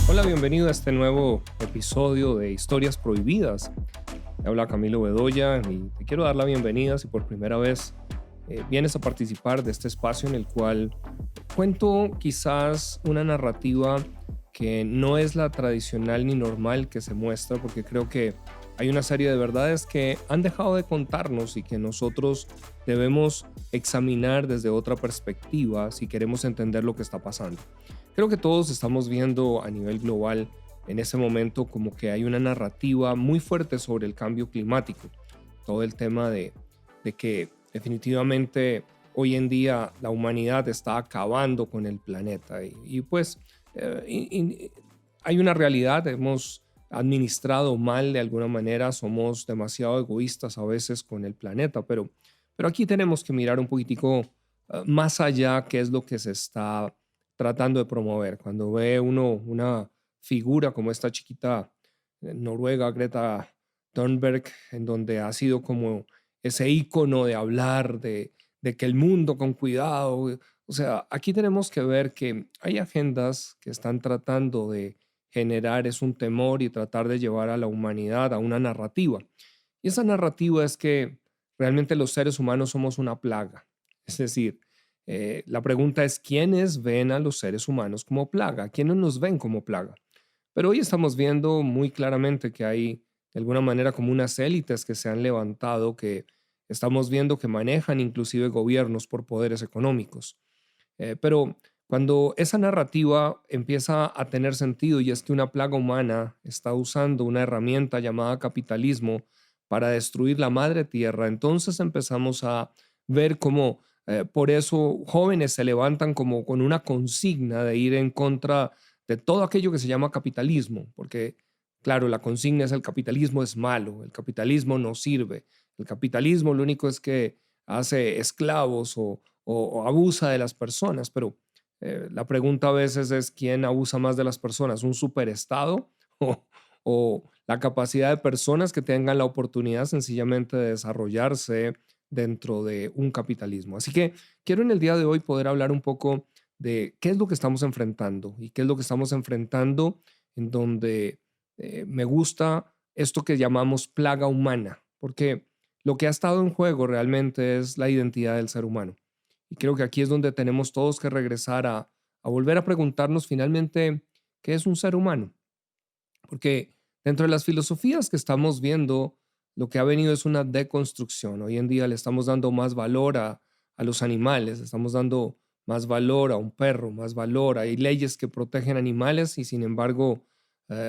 Hola, bienvenido a este nuevo episodio de Historias Prohibidas. Me habla Camilo Bedoya y te quiero dar la bienvenida si por primera vez vienes a participar de este espacio en el cual cuento quizás una narrativa que no es la tradicional ni normal que se muestra, porque creo que hay una serie de verdades que han dejado de contarnos y que nosotros debemos examinar desde otra perspectiva si queremos entender lo que está pasando. Creo que todos estamos viendo a nivel global en ese momento como que hay una narrativa muy fuerte sobre el cambio climático. Todo el tema de que definitivamente hoy en día la humanidad está acabando con el planeta. Pues hay una realidad, hemos administrado mal de alguna manera, somos demasiado egoístas a veces con el planeta, pero aquí tenemos que mirar un poquitico más allá qué es lo que se está tratando de promover. Cuando ve uno una figura como esta chiquita noruega, Greta Thunberg, en donde ha sido como ese ícono de hablar de que el mundo con cuidado, o sea, aquí tenemos que ver que hay agendas que están tratando de generar es un temor y tratar de llevar a la humanidad a una narrativa. Y esa narrativa es que realmente los seres humanos somos una plaga. Es decir, la pregunta es, ¿quiénes ven a los seres humanos como plaga? ¿Quiénes nos ven como plaga? Pero hoy estamos viendo muy claramente que hay de alguna manera como unas élites que se han levantado, que estamos viendo que manejan inclusive gobiernos por poderes económicos. Pero cuando esa narrativa empieza a tener sentido y es que una plaga humana está usando una herramienta llamada capitalismo para destruir la madre tierra, entonces empezamos a ver cómo por eso jóvenes se levantan como con una consigna de ir en contra de todo aquello que se llama capitalismo, porque claro, la consigna es el capitalismo es malo, el capitalismo no sirve, el capitalismo lo único es que hace esclavos o abusa de las personas, pero la pregunta a veces es quién abusa más de las personas, un superestado o, o la capacidad de personas que tengan la oportunidad sencillamente de desarrollarse dentro de un capitalismo. Así que quiero en el día de hoy poder hablar un poco de qué es lo que estamos enfrentando y qué es lo que estamos enfrentando en donde me gusta esto que llamamos plaga humana, porque lo que ha estado en juego realmente es la identidad del ser humano. Y creo que aquí es donde tenemos todos que regresar a volver a preguntarnos finalmente qué es un ser humano. Porque dentro de las filosofías que estamos viendo, lo que ha venido es una deconstrucción. Hoy en día le estamos dando más valor a los animales, estamos dando más valor a un perro, más valor. Hay leyes que protegen animales y sin embargo,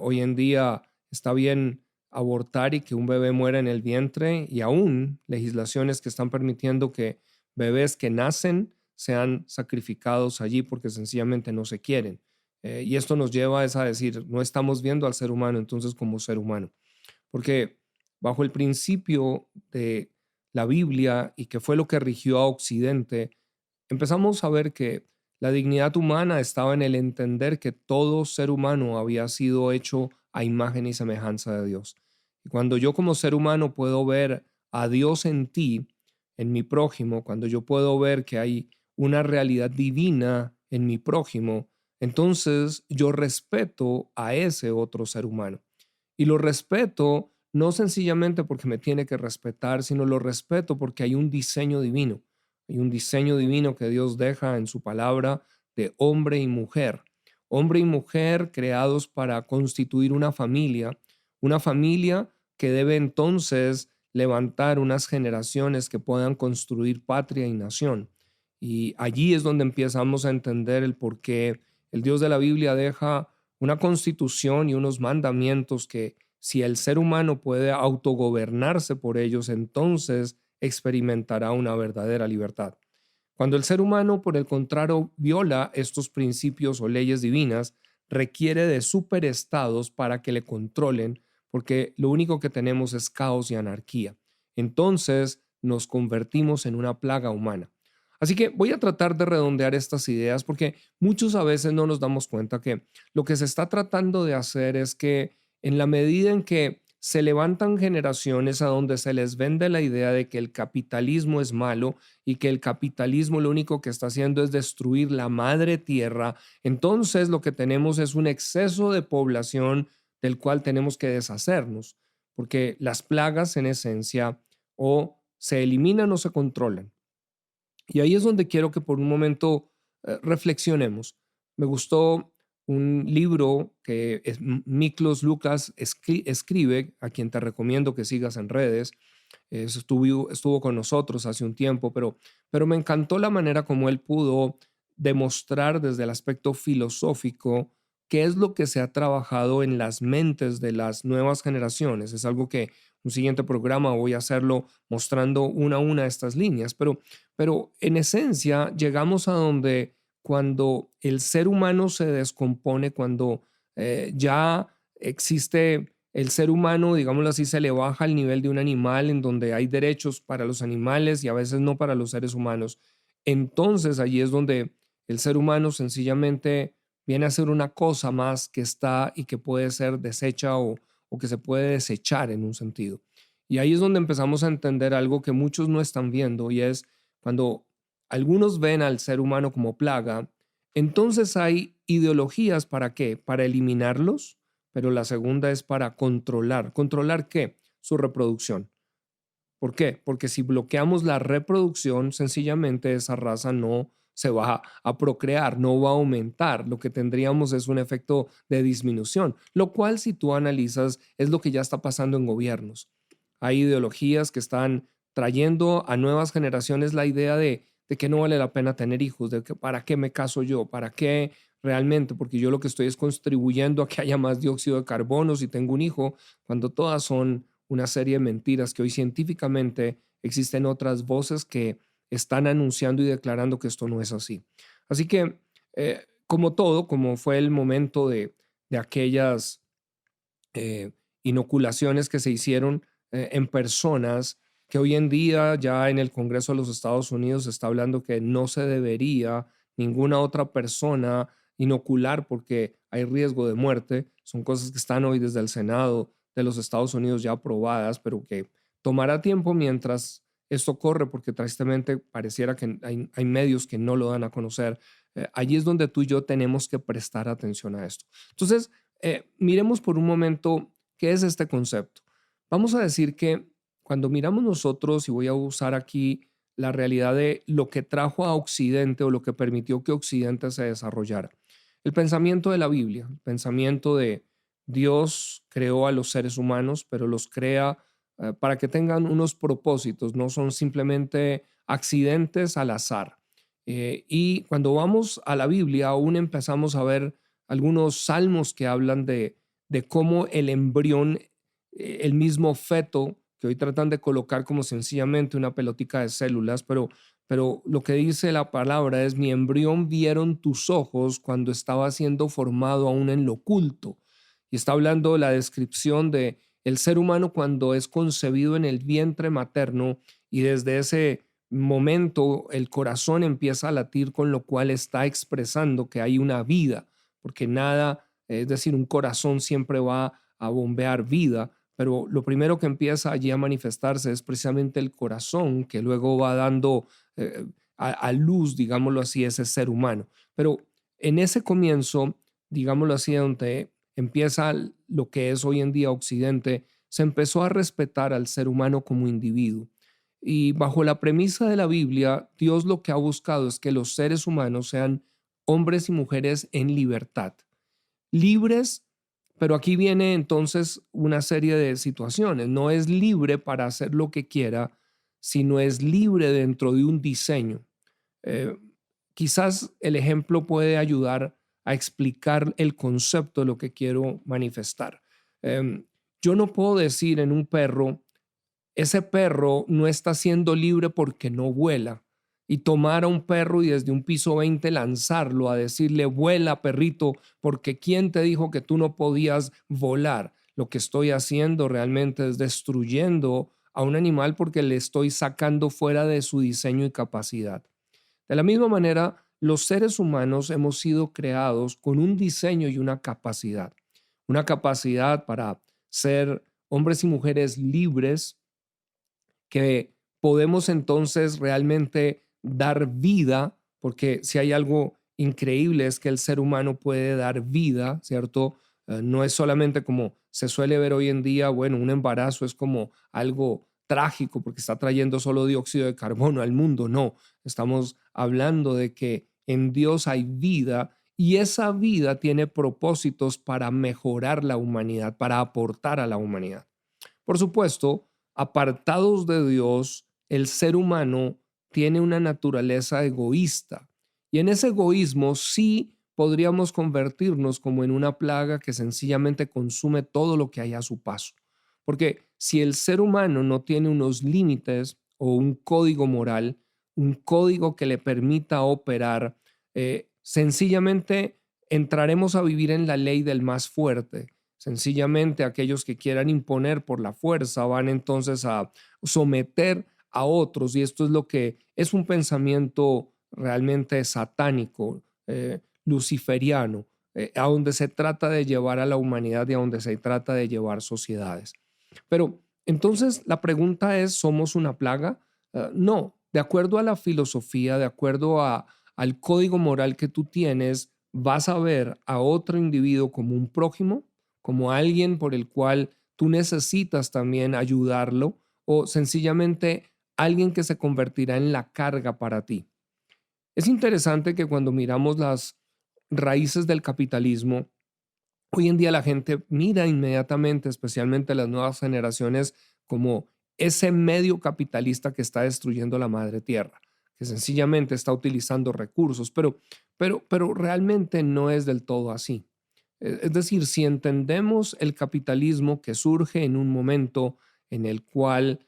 hoy en día está bien abortar y que un bebé muera en el vientre y aún legislaciones que están permitiendo que bebés que nacen sean sacrificados allí porque sencillamente no se quieren. Y esto nos lleva a decir, no estamos viendo al ser humano entonces como ser humano, porque bajo el principio de la Biblia y que fue lo que rigió a Occidente, empezamos a ver que la dignidad humana estaba en el entender que todo ser humano había sido hecho a imagen y semejanza de Dios. Y cuando yo como ser humano puedo ver a Dios en ti, en mi prójimo, cuando yo puedo ver que hay una realidad divina en mi prójimo, entonces yo respeto a ese otro ser humano. Y lo respeto no sencillamente porque me tiene que respetar, sino lo respeto porque hay un diseño divino. Hay un diseño divino que Dios deja en su palabra de hombre y mujer. Hombre y mujer creados para constituir una familia que debe entonces levantar unas generaciones que puedan construir patria y nación. Y allí es donde empezamos a entender el por qué el Dios de la Biblia deja una constitución y unos mandamientos que si el ser humano puede autogobernarse por ellos, entonces experimentará una verdadera libertad. Cuando el ser humano, por el contrario, viola estos principios o leyes divinas, requiere de superestados para que le controlen, porque lo único que tenemos es caos y anarquía. Entonces nos convertimos en una plaga humana. Así que voy a tratar de redondear estas ideas porque muchos a veces no nos damos cuenta que lo que se está tratando de hacer es que en la medida en que se levantan generaciones a donde se les vende la idea de que el capitalismo es malo y que el capitalismo lo único que está haciendo es destruir la madre tierra. Entonces lo que tenemos es un exceso de población del cual tenemos que deshacernos, porque las plagas en esencia o se eliminan o se controlan. Y ahí es donde quiero que por un momento reflexionemos. Me gustó un libro que Miklos Lucas escribe, a quien te recomiendo que sigas en redes. Estuvo con nosotros hace un tiempo, pero me encantó la manera como él pudo demostrar desde el aspecto filosófico qué es lo que se ha trabajado en las mentes de las nuevas generaciones. Es algo que un siguiente programa voy a hacerlo mostrando una a una de estas líneas, pero en esencia llegamos a donde cuando el ser humano se descompone, cuando ya existe el ser humano, digámoslo así, se le baja al nivel de un animal en donde hay derechos para los animales y a veces no para los seres humanos. Entonces allí es donde el ser humano sencillamente viene a ser una cosa más que está y que puede ser deshecha o que se puede desechar en un sentido. Y ahí es donde empezamos a entender algo que muchos no están viendo y es cuando algunos ven al ser humano como plaga, entonces hay ideologías para qué, para eliminarlos, pero la segunda es para controlar. ¿Controlar qué? Su reproducción. ¿Por qué? Porque si bloqueamos la reproducción, sencillamente esa raza no se va a procrear, no va a aumentar. Lo que tendríamos es un efecto de disminución, lo cual si tú analizas es lo que ya está pasando en gobiernos. Hay ideologías que están trayendo a nuevas generaciones la idea de que no vale la pena tener hijos, de que para qué me caso yo, para qué realmente, porque yo lo que estoy es contribuyendo a que haya más dióxido de carbono si tengo un hijo, cuando todas son una serie de mentiras que hoy científicamente existen otras voces que están anunciando y declarando que esto no es así. Así que, como todo, como fue el momento de aquellas eh, inoculaciones que se hicieron en personas, que hoy en día ya en el Congreso de los Estados Unidos se está hablando que no se debería ninguna otra persona inocular porque hay riesgo de muerte. Son cosas que están hoy desde el Senado de los Estados Unidos ya aprobadas, pero que tomará tiempo mientras esto corre, porque tristemente pareciera que hay medios que no lo dan a conocer. Allí es donde tú y yo tenemos que prestar atención a esto. Entonces, miremos por un momento qué es este concepto. Vamos a decir que cuando miramos nosotros, y voy a usar aquí la realidad de lo que trajo a Occidente o lo que permitió que Occidente se desarrollara. El pensamiento de la Biblia, el pensamiento de Dios creó a los seres humanos, pero los crea para que tengan unos propósitos, no son simplemente accidentes al azar. Y cuando vamos a la Biblia, aún empezamos a ver algunos salmos que hablan de cómo el embrión, el mismo feto, que hoy tratan de colocar como sencillamente una pelotica de células, pero lo que dice la palabra es: mi embrión vieron tus ojos cuando estaba siendo formado aún en lo oculto. Y está hablando de la descripción de el ser humano cuando es concebido en el vientre materno y desde ese momento el corazón empieza a latir, con lo cual está expresando que hay una vida, porque nada, es decir, un corazón siempre va a bombear vida, pero lo primero que empieza allí a manifestarse es precisamente el corazón, que luego va dando a luz, digámoslo así, ese ser humano. Pero en ese comienzo, digámoslo así, donde empieza lo que es hoy en día Occidente, se empezó a respetar al ser humano como individuo. Y bajo la premisa de la Biblia, Dios lo que ha buscado es que los seres humanos sean hombres y mujeres en libertad, libres, pero aquí viene entonces una serie de situaciones. No es libre para hacer lo que quiera, sino es libre dentro de un diseño. Eh, Quizás el ejemplo puede ayudar a explicar el concepto de lo que quiero manifestar. Em, yo no puedo decir en un perro: ese perro no está siendo libre porque no vuela, y tomar a un perro y desde un piso 20 lanzarlo a decirle: vuela, perrito, porque ¿quién te dijo que tú no podías volar? Lo que estoy haciendo realmente es destruyendo a un animal porque le estoy sacando fuera de su diseño y capacidad. De la misma manera, los seres humanos hemos sido creados con un diseño y una capacidad para ser hombres y mujeres libres, que podemos entonces realmente dar vida, porque si hay algo increíble es que el ser humano puede dar vida, ¿cierto? No es solamente como se suele ver hoy en día, bueno, un embarazo es como algo trágico porque está trayendo solo dióxido de carbono al mundo. No, estamos hablando de que en Dios hay vida y esa vida tiene propósitos para mejorar la humanidad, para aportar a la humanidad. Por supuesto, apartados de Dios, el ser humano tiene una naturaleza egoísta y en ese egoísmo sí podríamos convertirnos como en una plaga que sencillamente consume todo lo que hay a su paso. Porque si el ser humano no tiene unos límites o un código moral, un código que le permita operar, sencillamente entraremos a vivir en la ley del más fuerte. Sencillamente aquellos que quieran imponer por la fuerza van entonces a someter a otros y esto es lo que es un pensamiento realmente satánico, luciferiano, a donde se trata de llevar a la humanidad y a donde se trata de llevar sociedades. Pero entonces la pregunta es, ¿somos una plaga? No, de acuerdo a la filosofía, de acuerdo al código moral que tú tienes, vas a ver a otro individuo como un prójimo, como alguien por el cual tú necesitas también ayudarlo o sencillamente alguien que se convertirá en la carga para ti. Es interesante que cuando miramos las raíces del capitalismo, hoy en día la gente mira inmediatamente, especialmente las nuevas generaciones, como ese medio capitalista que está destruyendo la madre tierra, que sencillamente está utilizando recursos, pero realmente no es del todo así. Es decir, si entendemos el capitalismo que surge en un momento en el cual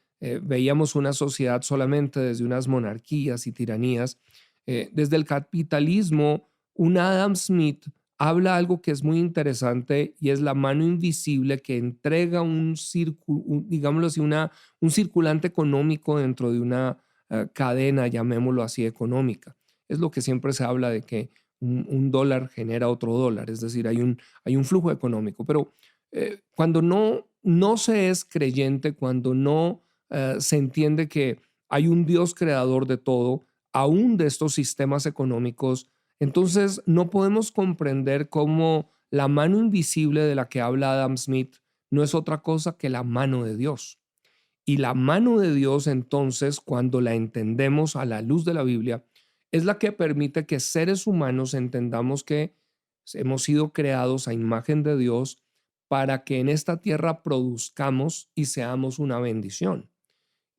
veíamos una sociedad solamente desde unas monarquías y tiranías, desde el capitalismo, un Adam Smith habla algo que es muy interesante y es la mano invisible que entrega un círculo, digámoslo así, un circulante económico dentro de una cadena, llamémoslo así, económica. Es lo que siempre se habla de que un dólar genera otro dólar, es decir, hay un flujo económico, pero cuando no se es creyente, cuando no se entiende que hay un Dios creador de todo, aún de estos sistemas económicos, entonces no podemos comprender cómo la mano invisible de la que habla Adam Smith no es otra cosa que la mano de Dios. Y la mano de Dios entonces, cuando la entendemos a la luz de la Biblia, es la que permite que seres humanos entendamos que hemos sido creados a imagen de Dios para que en esta tierra produzcamos y seamos una bendición.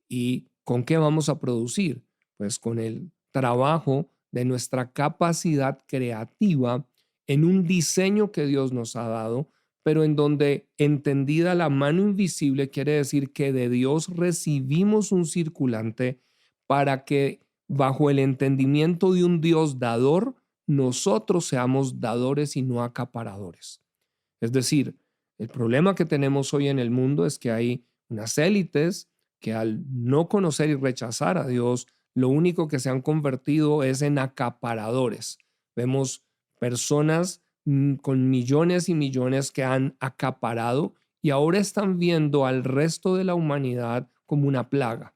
¿Y con qué vamos a producir? Pues con el trabajo de nuestra capacidad creativa en un diseño que Dios nos ha dado, pero en donde entendida la mano invisible quiere decir que de Dios recibimos un circulante para que bajo el entendimiento de un Dios dador, nosotros seamos dadores y no acaparadores. Es decir, el problema que tenemos hoy en el mundo es que hay unas élites que al no conocer y rechazar a Dios, lo único que se han convertido es en acaparadores. Vemos personas con millones y millones que han acaparado y ahora están viendo al resto de la humanidad como una plaga.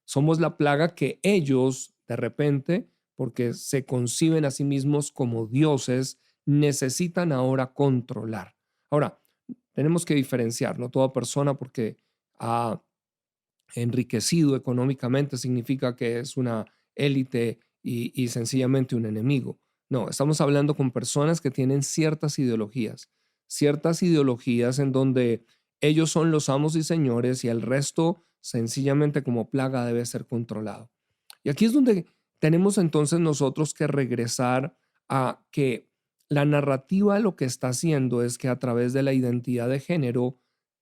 Somos la plaga que ellos, de repente, porque se conciben a sí mismos como dioses, necesitan ahora controlar. Ahora, tenemos que diferenciar, no toda persona porque ha enriquecido económicamente significa que es una élite y sencillamente un enemigo. No, estamos hablando con personas que tienen ciertas ideologías en donde ellos son los amos y señores y el resto sencillamente como plaga debe ser controlado. Y aquí es donde tenemos entonces nosotros que regresar a que la narrativa lo que está haciendo es que a través de la identidad de género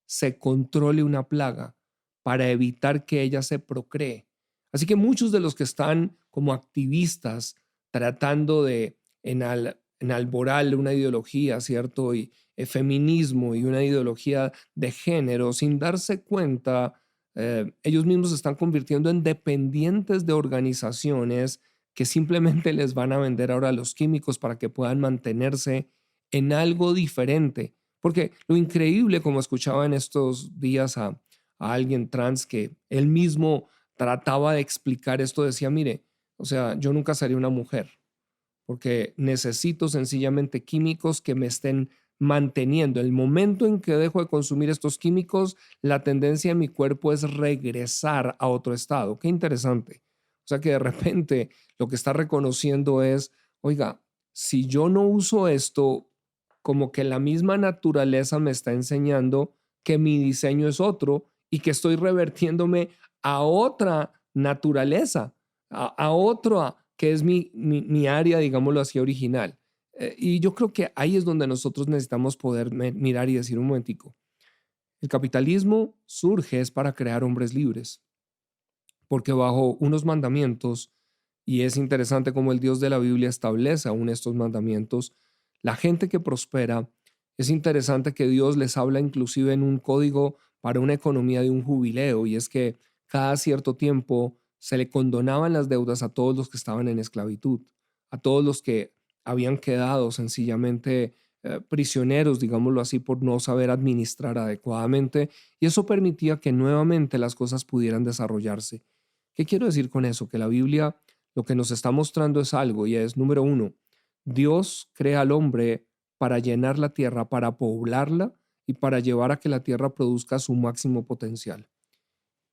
se controle una plaga para evitar que ella se procree. Así que muchos de los que están como activistas tratando de enalborar una ideología, ¿cierto? Y feminismo y una ideología de género sin darse cuenta, ellos mismos se están convirtiendo en dependientes de organizaciones que simplemente les van a vender ahora los químicos para que puedan mantenerse en algo diferente, Porque lo increíble, como escuchaba en estos días a alguien trans que él mismo trataba de explicar esto, decía, mire, o sea, yo nunca seré una mujer porque necesito sencillamente químicos que me estén manteniendo. El momento en que dejo de consumir estos químicos, la tendencia de mi cuerpo es regresar a otro estado. Qué interesante. O sea que de repente lo que está reconociendo es, oiga, si yo no uso esto, como que la misma naturaleza me está enseñando que mi diseño es otro y que estoy revertiéndome a otra naturaleza, a otra que es mi área, digámoslo así, original. Y yo creo que ahí es donde nosotros necesitamos poder mirar y decir un momentico. El capitalismo surge es para crear hombres libres, porque bajo unos mandamientos, y es interesante cómo el Dios de la Biblia establece aún estos mandamientos, la gente que prospera, es interesante que Dios les habla inclusive en un código para una economía de un jubileo, y es que cada cierto tiempo se le condonaban las deudas a todos los que estaban en esclavitud, a todos los que habían quedado sencillamente prisioneros, digámoslo así, por no saber administrar adecuadamente, y eso permitía que nuevamente las cosas pudieran desarrollarse. ¿Qué quiero decir con eso? Que la Biblia lo que nos está mostrando es algo y es, número uno, Dios crea al hombre para llenar la tierra, para poblarla y para llevar a que la tierra produzca su máximo potencial.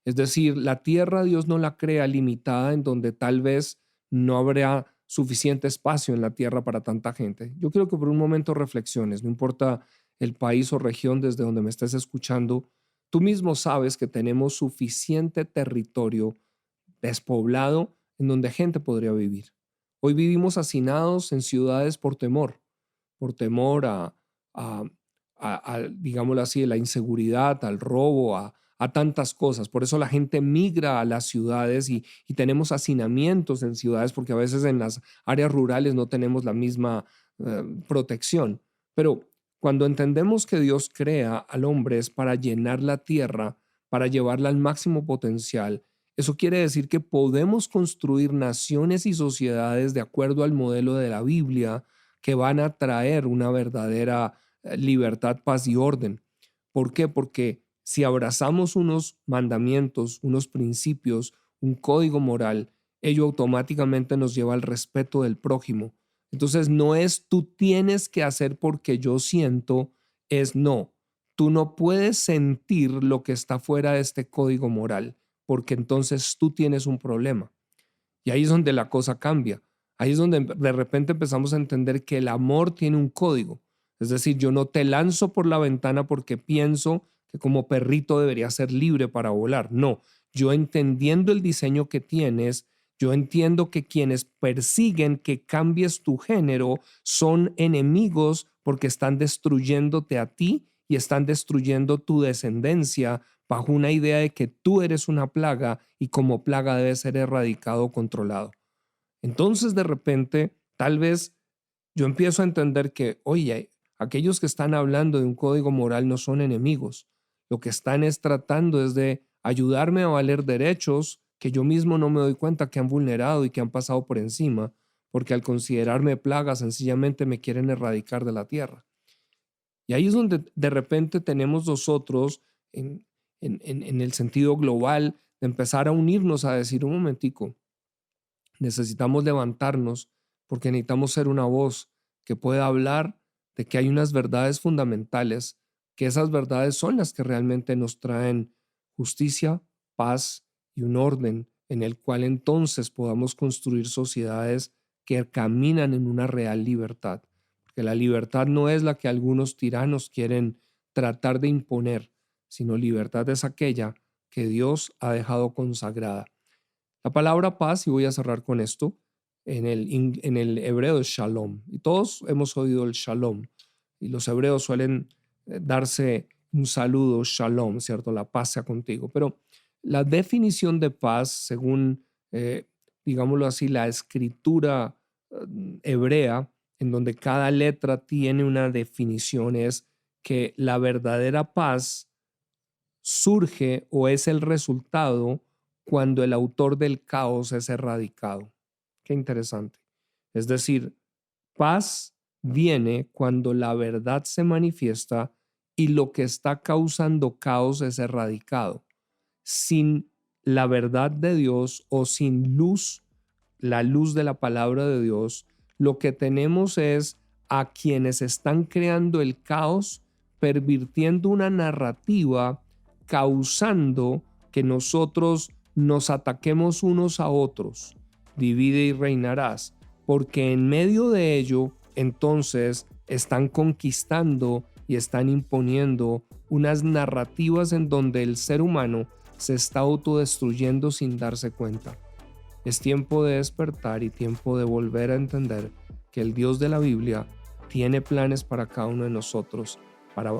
Es decir, la tierra Dios no la crea limitada en donde tal vez no habrá suficiente espacio en la tierra para tanta gente. Yo quiero que por un momento reflexiones, no importa el país o región desde donde me estés escuchando, tú mismo sabes que tenemos suficiente territorio despoblado en donde gente podría vivir. Hoy vivimos hacinados en ciudades por temor a, digámoslo así, la inseguridad, al robo, a tantas cosas. Por eso la gente migra a las ciudades y tenemos hacinamientos en ciudades porque a veces en las áreas rurales no tenemos la misma protección. Pero cuando entendemos que Dios crea al hombre es para llenar la tierra, para llevarla al máximo potencial, eso quiere decir que podemos construir naciones y sociedades de acuerdo al modelo de la Biblia que van a traer una verdadera libertad, paz y orden. ¿Por qué? Porque si abrazamos unos mandamientos, unos principios, un código moral, ello automáticamente nos lleva al respeto del prójimo. Entonces no es tú tienes que hacer porque yo siento, es no. Tú no puedes sentir lo que está fuera de este código moral, porque entonces tú tienes un problema. Y ahí es donde la cosa cambia. Ahí es donde de repente empezamos a entender que el amor tiene un código. Es decir, yo no te lanzo por la ventana porque pienso que como perrito debería ser libre para volar. No, yo entendiendo el diseño que tienes, yo entiendo que quienes persiguen que cambies tu género son enemigos porque están destruyéndote a ti y están destruyendo tu descendencia bajo una idea de que tú eres una plaga y como plaga debe ser erradicado o controlado. Entonces, de repente, tal vez yo empiezo a entender que, oye, aquellos que están hablando de un código moral no son enemigos. Lo que están es tratando es de ayudarme a valer derechos que yo mismo no me doy cuenta que han vulnerado y que han pasado por encima, porque al considerarme plaga sencillamente me quieren erradicar de la tierra. Y ahí es donde de repente tenemos nosotros, en, en el sentido global, de empezar a unirnos a decir, un momentico, necesitamos levantarnos porque necesitamos ser una voz que pueda hablar de que hay unas verdades fundamentales, que esas verdades son las que realmente nos traen justicia, paz y un orden en el cual entonces podamos construir sociedades que caminan en una real libertad. Porque la libertad no es la que algunos tiranos quieren tratar de imponer, sino libertad es aquella que Dios ha dejado consagrada. La palabra paz, y voy a cerrar con esto, en el hebreo es shalom. Y todos hemos oído el shalom. Y los hebreos suelen darse un saludo, shalom, ¿cierto? La paz sea contigo. Pero la definición de paz, según, digámoslo así, la escritura hebrea, en donde cada letra tiene una definición, es que la verdadera paz surge o es el resultado cuando el autor del caos es erradicado. Qué interesante. Es decir, paz viene cuando la verdad se manifiesta y lo que está causando caos es erradicado. Sin la verdad de Dios o sin luz, la luz de la palabra de Dios, lo que tenemos es a quienes están creando el caos, pervirtiendo una narrativa, causando que nosotros nos ataquemos unos a otros. Divide y reinarás, porque en medio de ello, entonces, están conquistando y están imponiendo unas narrativas en donde el ser humano se está autodestruyendo sin darse cuenta. Es tiempo de despertar y tiempo de volver a entender que el Dios de la Biblia tiene planes para cada uno de nosotros, para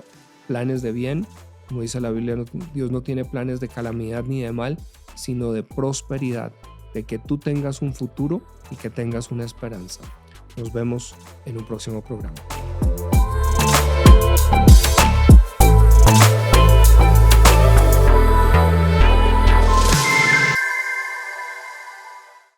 planes de bien. Como dice la Biblia, Dios no tiene planes de calamidad ni de mal, sino de prosperidad, de que tú tengas un futuro y que tengas una esperanza. Nos vemos en un próximo programa.